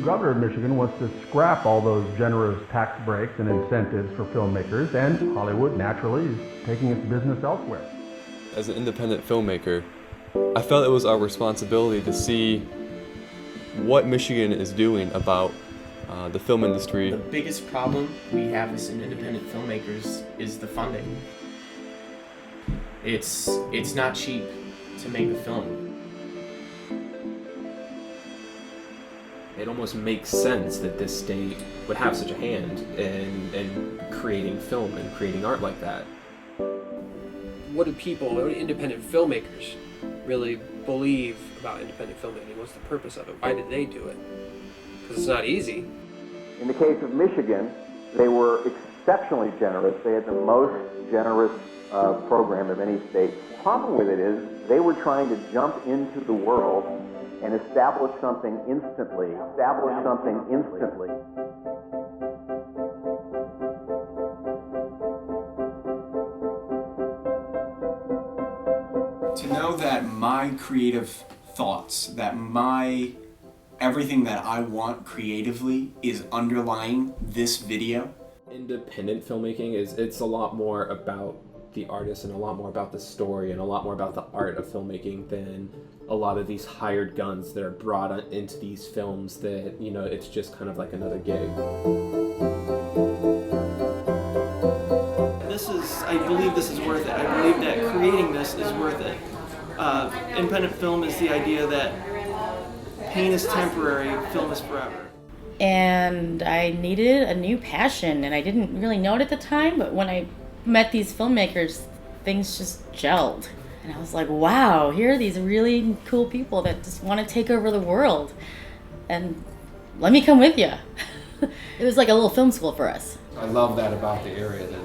governor of Michigan wants to scrap all those generous tax breaks and incentives for filmmakers, and Hollywood, naturally, is taking its business elsewhere. As an independent filmmaker, I felt it was our responsibility to see what Michigan is doing about the film industry. The biggest problem we have as independent filmmakers is the funding. It's not cheap to make a film. It almost makes sense that this state would have such a hand in creating film and creating art like that. What do independent filmmakers really believe about independent filmmaking? What's the purpose of it? Why did they do it? Because it's not easy. In the case of Michigan, they were exceptionally generous. They had the most generous program of any state. The problem with it is they were trying to jump into the world and establish something instantly. To know that my creative thoughts, that everything that I want creatively is underlying this video. Independent filmmaking it's a lot more about the artist and a lot more about the story and a lot more about the art of filmmaking than a lot of these hired guns that are brought into these films that, you know, it's just kind of like another gig. I believe this is worth it. I believe that creating this is worth it. Independent film is the idea that pain is temporary, film is forever. And I needed a new passion, and I didn't really know it at the time, but when I met these filmmakers, things just gelled. And I was like, wow, here are these really cool people that just want to take over the world. And let me come with you. It was like a little film school for us. I love that about the area, that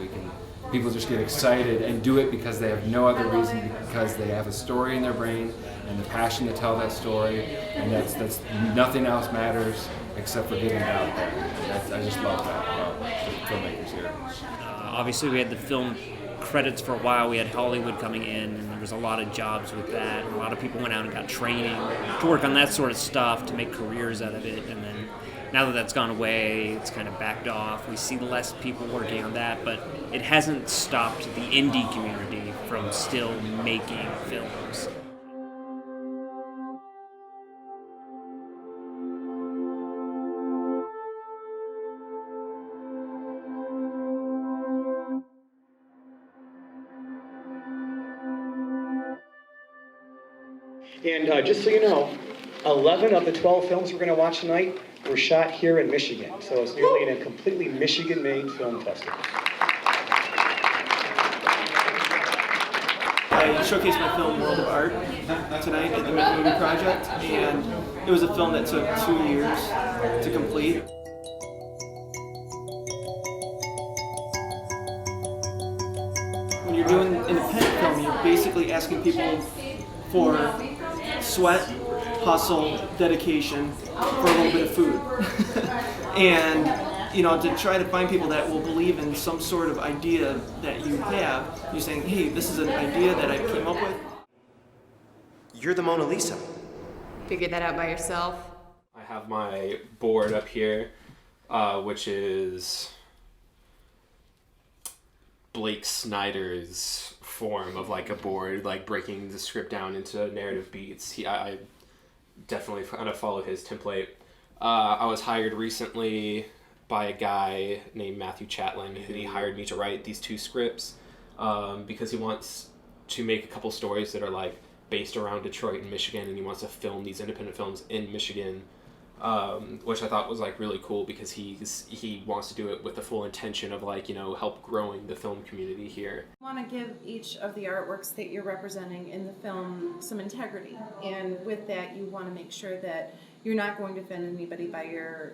people just get excited and do it because they have no other reason, because they have a story in their brain and the passion to tell that story, and that's nothing else matters except for getting it out there. I just love that about the filmmakers here. Obviously we had the film credits for a while. We had Hollywood coming in, and there was a lot of jobs with that. And a lot of people went out and got training to work on that sort of stuff to make careers out of it. And then now that that's gone away, it's kind of backed off. We see less people working on that, but it hasn't stopped the indie community from still making films. And just so you know, 11 of the 12 films we're going to watch tonight were shot here in Michigan. So it's nearly in a completely Michigan-made film festival. I showcased my film World of Art tonight at the MAET Movie Project, and it was a film that took 2 years to complete. When you're doing independent film, you're basically asking people for sweat, hustle, dedication, for a little bit of food. And, you know, to try to find people that will believe in some sort of idea that you have, you're saying, hey, this is an idea that I came up with. You're the Mona Lisa. Figure that out by yourself. I have my board up here, which is Blake Snyder's form of like a board, like breaking the script down into narrative beats. I definitely kind of followed his template. I was hired recently by a guy named Matthew Chatlin, who he hired me to write these 2 scripts because he wants to make a couple stories that are like based around Detroit and Michigan, and he wants to film these independent films in Michigan, which I thought was like really cool because he wants to do it with the full intention of like, you know, help growing the film community here. You want to give each of the artworks that you're representing in the film some integrity, and with that you want to make sure that you're not going to offend anybody by your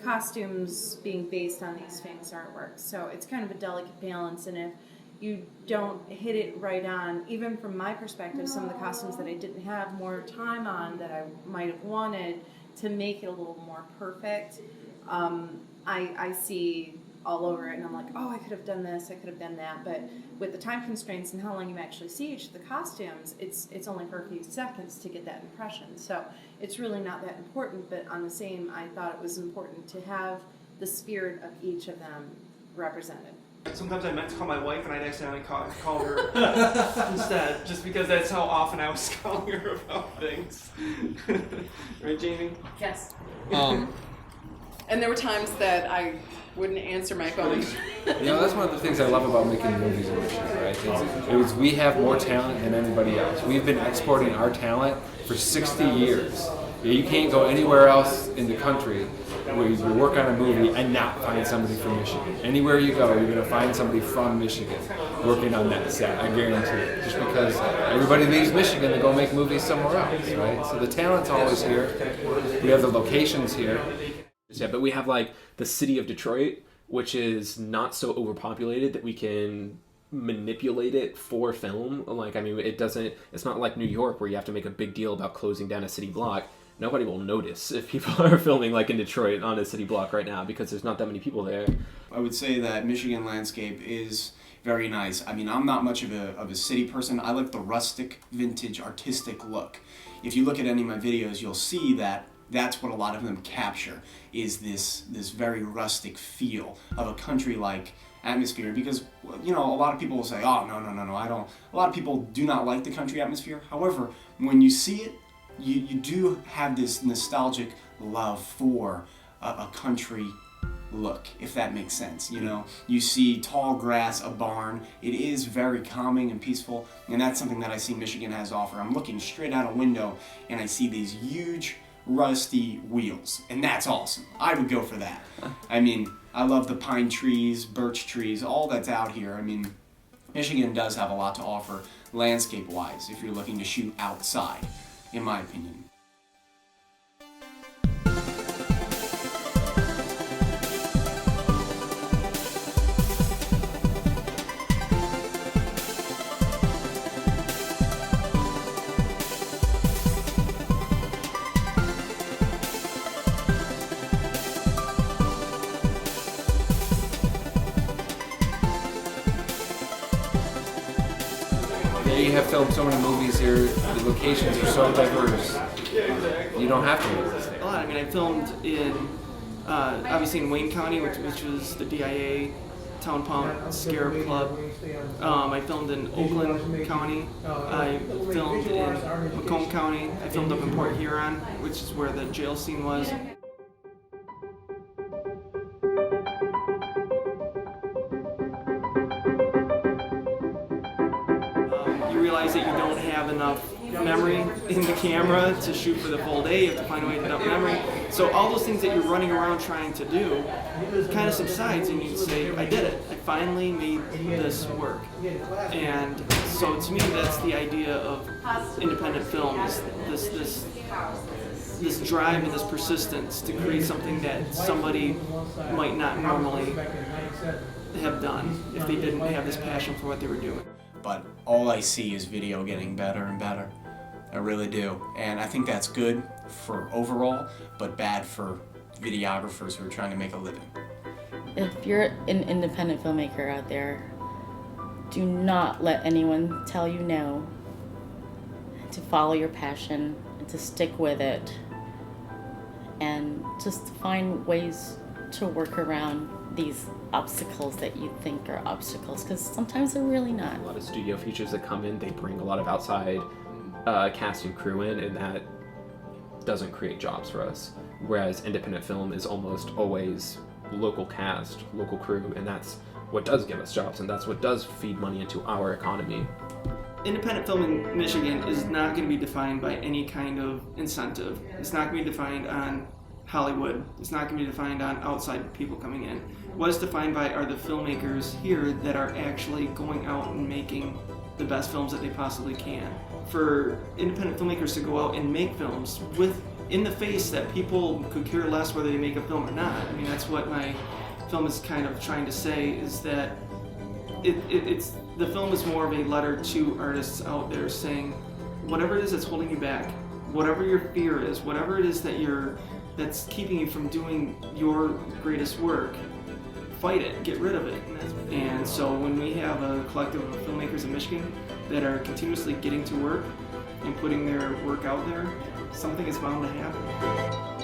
costumes being based on these famous artworks. So it's kind of a delicate balance, and if you don't hit it right on, even from my perspective, some of the costumes that I didn't have more time on that I might have wanted to make it a little more perfect, I see all over it, and I'm like, oh, I could have done this, I could have done that, but with the time constraints and how long you actually see each of the costumes, it's only for a few seconds to get that impression. So it's really not that important, but on the same, I thought it was important to have the spirit of each of them represented. Sometimes I meant to call my wife and I'd accidentally call her instead, just because that's how often I was calling her about things. Right, Jamie? Yes. And there were times that I wouldn't answer my phone. That's one of the things I love about making movies in Michigan, right? We have more talent than anybody else. We've been exporting our talent for 60 years. You can't go anywhere else in the country where you work on a movie and not find somebody from Michigan. Anywhere you go, you're going to find somebody from Michigan working on that set, I guarantee it. Just because everybody leaves Michigan to go make movies somewhere else, right? So the talent's always here. We have the locations here. Yeah, but we have like the city of Detroit, which is not so overpopulated that we can manipulate it for film. Like, I mean, it's not like New York where you have to make a big deal about closing down a city block. Nobody will notice if people are filming like in Detroit on a city block right now because there's not that many people there. I would say that Michigan landscape is very nice. I mean, I'm not much of a city person. I like the rustic, vintage, artistic look. If you look at any of my videos, you'll see that that's what a lot of them capture, is this very rustic feel of a country-like atmosphere. Because, you know, a lot of people will say, oh, no, I don't. A lot of people do not like the country atmosphere. However, when you see it, you do have this nostalgic love for a country look, if that makes sense. You know, you see tall grass, a barn. It is very calming and peaceful, and that's something that I see Michigan has to offer. I'm looking straight out a window and I see these huge rusty wheels, and that's awesome. I would go for that. I mean, I love the pine trees, birch trees, all that's out here. I mean, Michigan does have a lot to offer landscape-wise if you're looking to shoot outside, in my opinion. You have filmed so many movies here, the locations are so diverse, you don't have to move this thing. A lot. I mean, I filmed in, obviously in Wayne County, which was the DIA, Town Pump, Scarab Club. I filmed in Oakland County. I filmed in Macomb County. I filmed up in Port Huron, which is where the jail scene was. Realize that you don't have enough memory in the camera to shoot for the full day. You have to find a way to dump memory. So all those things that you're running around trying to do kind of subsides, and you say, I did it. I finally made this work. And so to me, that's the idea of independent film, is this drive and this persistence to create something that somebody might not normally have done if they didn't have this passion for what they were doing. But all I see is video getting better and better. I really do. And I think that's good for overall, but bad for videographers who are trying to make a living. If you're an independent filmmaker out there, do not let anyone tell you no. To follow your passion and to stick with it. And just find ways to work around these obstacles that you think are obstacles, because sometimes they're really not. A lot of studio features that come in, they bring a lot of outside cast and crew in, and that doesn't create jobs for us. Whereas independent film is almost always local cast, local crew, and that's what does give us jobs, and that's what does feed money into our economy. Independent film in Michigan is not going to be defined by any kind of incentive. It's not going to be defined on Hollywood. It's not going to be defined on outside people coming in. What it's defined by are the filmmakers here that are actually going out and making the best films that they possibly can. For independent filmmakers to go out and make films in the face that people could care less whether they make a film or not. I mean, that's what my film is kind of trying to say, is that the film is more of a letter to artists out there saying, whatever it is that's holding you back, whatever your fear is, whatever it is that's keeping you from doing your greatest work, fight it, get rid of it. And so when we have a collective of filmmakers in Michigan that are continuously getting to work and putting their work out there, something is bound to happen.